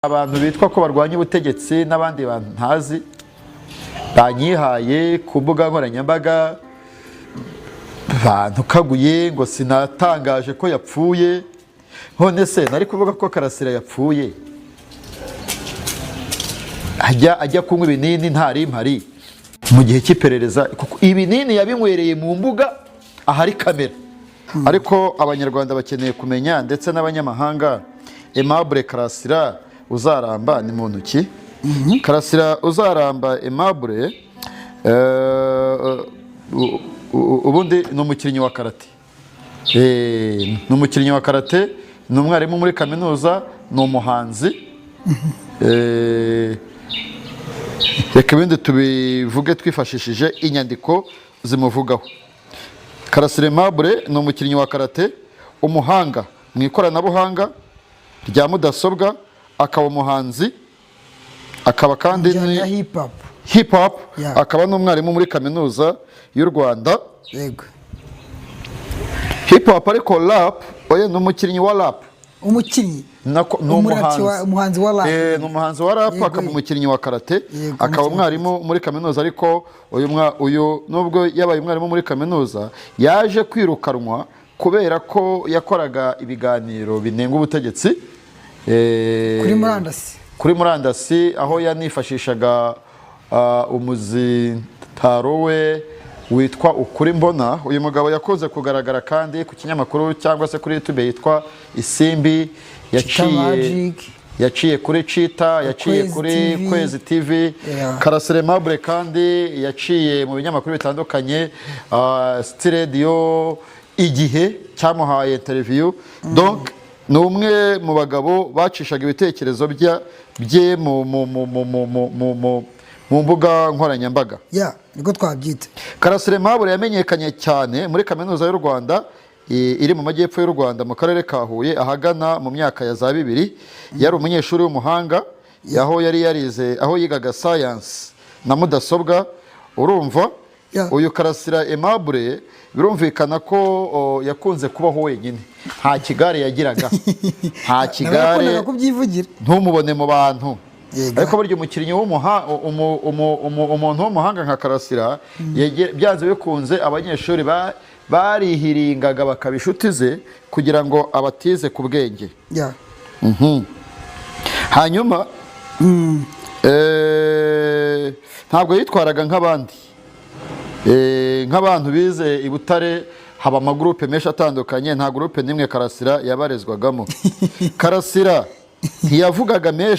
abantu bitwa ko barwanya ubutegetsi n'abandi bantu ntazi banyihaye ku mbuga nkoranyambaga bantu kaguye ngo sinatangaje ko yapfuye. None se nari kuvuga ko Karasira yapfuye ajya kunywa ibinini ntari mpari mu gihe cy'iperereza, kuko ibinini yabinywereye mu mbuga ahari kamera. Ariko abanyarwanda bakeneye kumenya ndetse n'abanyamahanga, Aimable Karasira uzaramba ni muntu ki? Karasira uzaramba Aimable ubundi ni umukinnyi wa karate. Ni umukinnyi wa karate, ni umwarimu muri kaminuza, ni umuhanzi. Reka ibindi tubivuge twifashishije inyandiko zimuvugaho. Karasira Aimable ni umukinnyi wa karate, umuhanga mu ikoranabuhanga rya mudasobwa, akaba umuhanzi, akaba kandi ni hip hop, akaba n'umwarimu muri kaminuza y'u Rwanda. Yego. Hip hop ariko rap, oya ni umukinnyi wa rap. Umukinnyi umuhanzi wa rap. Ni umuhanzi wa rap, akaba umukinnyi wa karate, akaba umwarimu muri kaminuza. Ariko uyu nubwo yabaye umwarimu muri kaminuza, yaje kwirukanwa kubera ko yakoraga ibiganiro binenga ubutegetsi kuri murandasi, aho yanifashishaga umuzitaro we witwa Ukuri Mbona. Uyu mugabo yakoze kugaragara kandi ku kinyamakuru cyangwa se kuri YouTube yitwa Isimbi, yaciye kuri Cita, yaciye kuri Kwezi TV. Karasira Aimable kandi yaciye mu binyamakuru bitandukanye, Radio Igihe cyamuhaye interview. Donc ni umwe mu bagabo bacishaga ibitekerezo bye mu mbuga nkoranyambaga. Niko twabyita. Karasira Aimable yamenyekanye cyane muri kaminuza y'u Rwanda iri mu majyepfo y'u Rwanda mu karere ka Huye ahagana mu myaka ya za 2000. Yari umunyeshuri w'umuhanga, aho yari yarize, aho yigaga science na mudasobwa. Urumva uyu Karasira Aimable birumvikana ko yakunze kubaho wenyine, nta kigare yagiraga, nta kigare, ntumubone mu bantu. Ariko burya umukinnyi umuntu w'umuhanga nka Karasira, byanze bikunze abanyeshuri barihiringaga bakaba inshuti ze kugira ngo abatize ku bwenge. Hanyuma ntabwo yitwaraga nk'abandi, nk'abantu bize i Butare haba amagurupe menshi atandukanye, nta gurupe n'imwe Karasira yabarezwagamo. Karasira ntiyavugaga menshi.